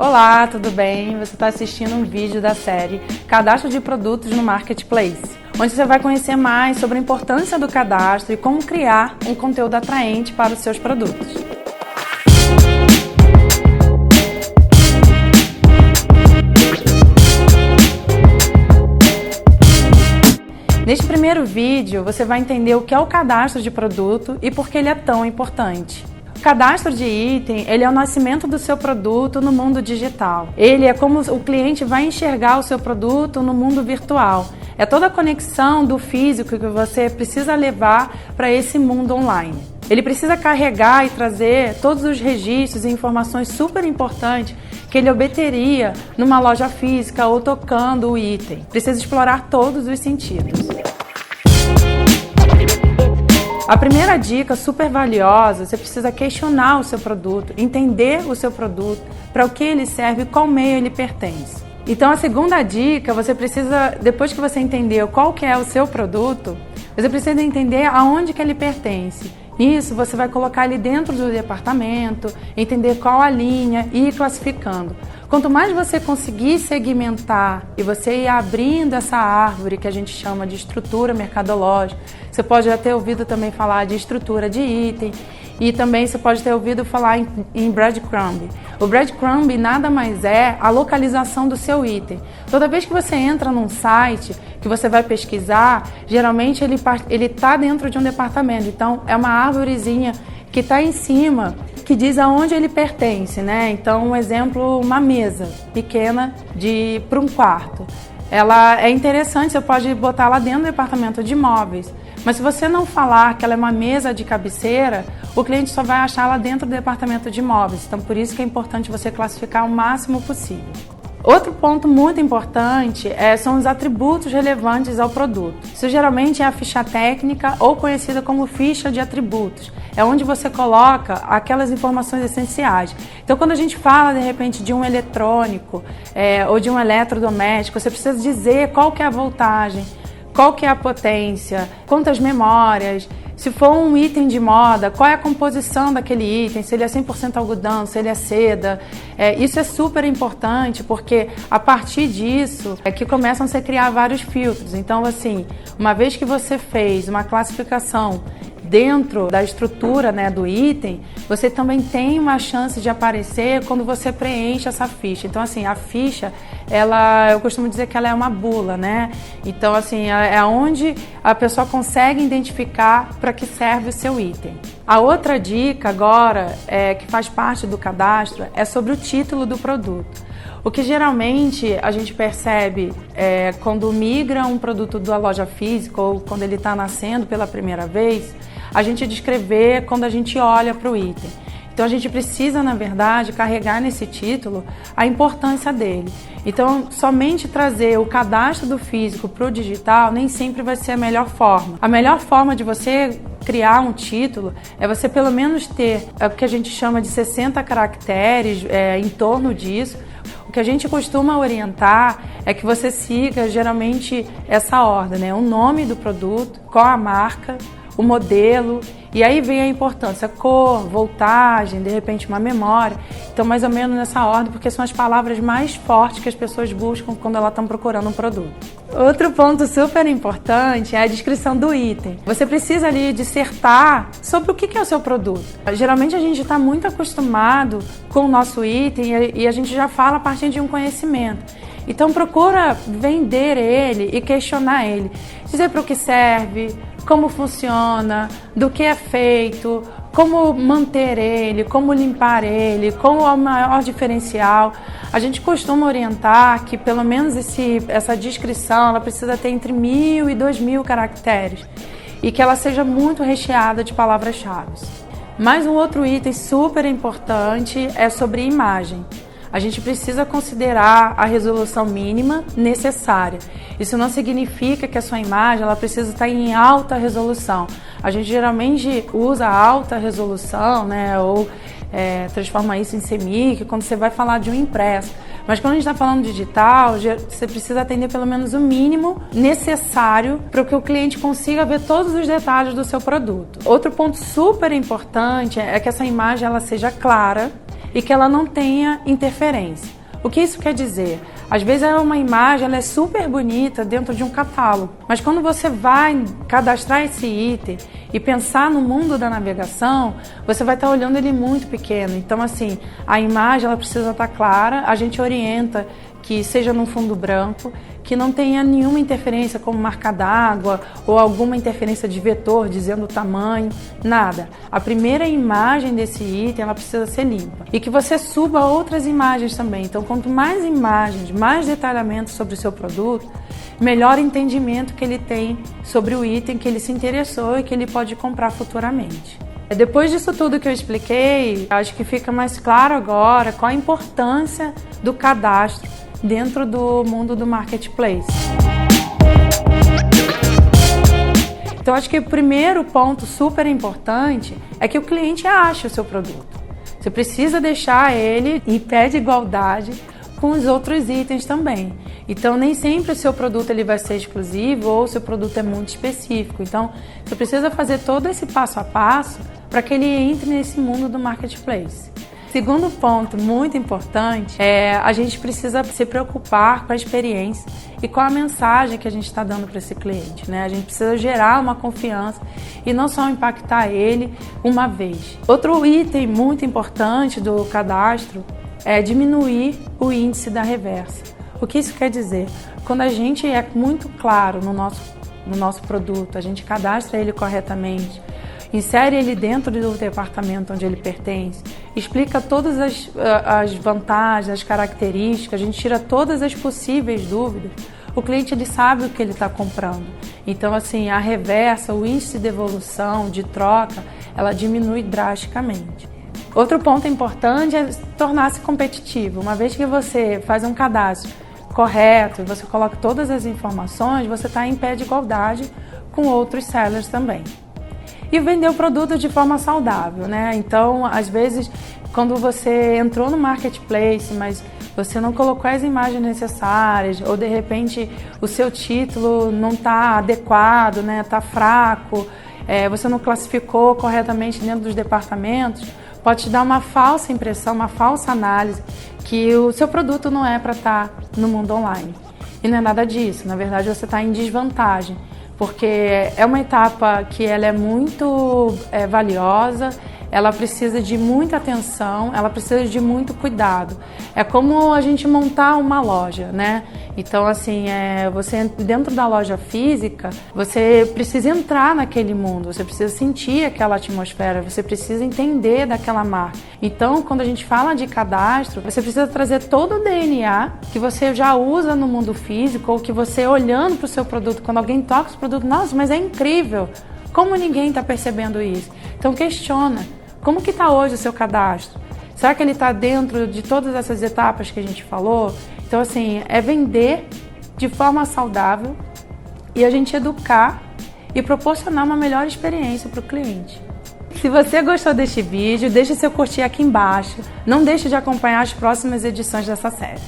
Olá, tudo bem? Você está assistindo um vídeo da série Cadastro de Produtos no Marketplace, onde você vai conhecer mais sobre a importância do cadastro e como criar um conteúdo atraente para os seus produtos. Neste primeiro vídeo, você vai entender o que é o cadastro de produto e por que ele é tão importante. O cadastro de item, ele é o nascimento do seu produto no mundo digital. Ele é como o cliente vai enxergar o seu produto no mundo virtual. É toda a conexão do físico que você precisa levar para esse mundo online. Ele precisa carregar e trazer todos os registros e informações super importantes que ele obteria numa loja física ou tocando o item. Precisa explorar todos os sentidos. A primeira dica super valiosa, você precisa questionar o seu produto, entender o seu produto, para o que ele serve e qual meio ele pertence. Então a segunda dica, você precisa, depois que você entendeu qual que é o seu produto, você precisa entender aonde que ele pertence. Isso você vai colocar ele dentro do departamento, entender qual a linha e ir classificando. Quanto mais você conseguir segmentar e você ir abrindo essa árvore que a gente chama de estrutura mercadológica, você pode já ter ouvido também falar de estrutura de item e também você pode ter ouvido falar em breadcrumb. O breadcrumb nada mais é a localização do seu item. Toda vez que você entra num site que você vai pesquisar, geralmente ele está dentro de um departamento. Então é uma árvorezinha que está em cima, que diz aonde ele pertence, né? Então, um exemplo, uma mesa pequena para um quarto. Ela é interessante, você pode botar lá dentro do departamento de móveis, mas se você não falar que ela é uma mesa de cabeceira, o cliente só vai achar lá dentro do departamento de móveis. Então, por isso que é importante você classificar o máximo possível. Outro ponto muito importante são os atributos relevantes ao produto. Isso geralmente é a ficha técnica ou conhecida como ficha de atributos. É onde você coloca aquelas informações essenciais. Então, quando a gente fala, de repente, de um eletrônico ou de um eletrodoméstico, você precisa dizer qual que é a voltagem, qual que é a potência, quantas memórias. Se for um item de moda, qual é a composição daquele item, se ele é 100% algodão, se ele é seda. Isso é super importante porque a partir disso é que começam a se criar vários filtros. Então, assim, uma vez que você fez uma classificação dentro da estrutura, né, do item, você também tem uma chance de aparecer quando você preenche essa ficha. Então, assim, a ficha, eu costumo dizer que ela é uma bula, né? Então, assim, é onde a pessoa consegue identificar para que serve o seu item. A outra dica agora, que faz parte do cadastro, é sobre o título do produto. O que geralmente a gente percebe quando migra um produto da loja física ou quando ele está nascendo pela primeira vez, a gente descrever quando a gente olha para o item. Então a gente precisa, na verdade, carregar nesse título a importância dele. Então, somente trazer o cadastro do físico para o digital nem sempre vai ser a melhor forma. A melhor forma de você criar um título é você pelo menos ter o que a gente chama de 60 caracteres em torno disso. O que a gente costuma orientar é que você siga geralmente essa ordem, né? O nome do produto, qual a marca, o modelo, e aí vem a importância, cor, voltagem, de repente uma memória. Então, mais ou menos nessa ordem, porque são as palavras mais fortes que as pessoas buscam quando elas estão procurando um produto. Outro ponto super importante é a descrição do item. Você precisa ali dissertar sobre o que é o seu produto. Geralmente a gente está muito acostumado com o nosso item e a gente já fala a partir de um conhecimento. Então procura vender ele e questionar ele. Dizer para o que serve, como funciona, do que é feito, como manter ele, como limpar ele, qual é o maior diferencial. A gente costuma orientar que pelo menos essa descrição ela precisa ter entre 1.000 e 2.000 caracteres e que ela seja muito recheada de palavras-chave. Mais um outro item super importante é sobre imagem. A gente precisa considerar a resolução mínima necessária. Isso não significa que a sua imagem ela precisa estar em alta resolução. A gente geralmente usa alta resolução, né, ou transforma isso em CMYK quando você vai falar de um impresso. Mas quando a gente está falando digital, você precisa atender pelo menos o mínimo necessário para que o cliente consiga ver todos os detalhes do seu produto. Outro ponto super importante é que essa imagem ela seja clara e que ela não tenha interferência. O que isso quer dizer? Às vezes uma imagem ela é super bonita dentro de um catálogo, mas quando você vai cadastrar esse item e pensar no mundo da navegação, você vai estar olhando ele muito pequeno. Então, assim, a imagem ela precisa estar clara, a gente orienta que seja num fundo branco, que não tenha nenhuma interferência como marca d'água ou alguma interferência de vetor dizendo o tamanho, nada. A primeira imagem desse item ela precisa ser limpa e que você suba outras imagens também. Então, quanto mais imagens, mais detalhamento sobre o seu produto, melhor entendimento que ele tem sobre o item que ele se interessou e que ele pode comprar futuramente. Depois disso tudo que eu expliquei, acho que fica mais claro agora qual a importância do cadastro dentro do mundo do marketplace. Então, acho que o primeiro ponto super importante é que o cliente ache o seu produto. Você precisa deixar ele em pé de igualdade com os outros itens também. Então, nem sempre o seu produto ele vai ser exclusivo ou o seu produto é muito específico. Então, você precisa fazer todo esse passo a passo para que ele entre nesse mundo do marketplace. Segundo ponto muito importante é a gente precisa se preocupar com a experiência e com a mensagem que a gente está dando para esse cliente, né? A gente precisa gerar uma confiança e não só impactar ele uma vez. Outro item muito importante do cadastro é diminuir o índice da reversa. O que isso quer dizer? Quando a gente é muito claro no nosso produto, a gente cadastra ele corretamente, insere ele dentro do departamento onde ele pertence, explica todas as vantagens, as características, a gente tira todas as possíveis dúvidas, o cliente ele sabe o que ele está comprando. Então, assim, a reversa, o índice de devolução, de troca, ela diminui drasticamente. Outro ponto importante é tornar-se competitivo. Uma vez que você faz um cadastro correto, você coloca todas as informações, você está em pé de igualdade com outros sellers também. E vender o produto de forma saudável, né? Então, às vezes, quando você entrou no marketplace, mas você não colocou as imagens necessárias, ou de repente o seu título não está adequado, né? Está fraco, você não classificou corretamente dentro dos departamentos, pode te dar uma falsa impressão, uma falsa análise, que o seu produto não é para estar no mundo online. E não é nada disso, na verdade você está em desvantagem. Porque é uma etapa que ela é muito valiosa, ela precisa de muita atenção, ela precisa de muito cuidado. É como a gente montar uma loja, né? Então, assim, você dentro da loja física, você precisa entrar naquele mundo, você precisa sentir aquela atmosfera, você precisa entender daquela marca. Então, quando a gente fala de cadastro, você precisa trazer todo o DNA que você já usa no mundo físico ou que você olhando para o seu produto, quando alguém toca o seu produto, nossa, mas é incrível! Como ninguém está percebendo isso? Então, questiona. Como que está hoje o seu cadastro? Será que ele está dentro de todas essas etapas que a gente falou? Então, assim, é vender de forma saudável e a gente educar e proporcionar uma melhor experiência para o cliente. Se você gostou deste vídeo, deixe seu curtir aqui embaixo. Não deixe de acompanhar as próximas edições dessa série.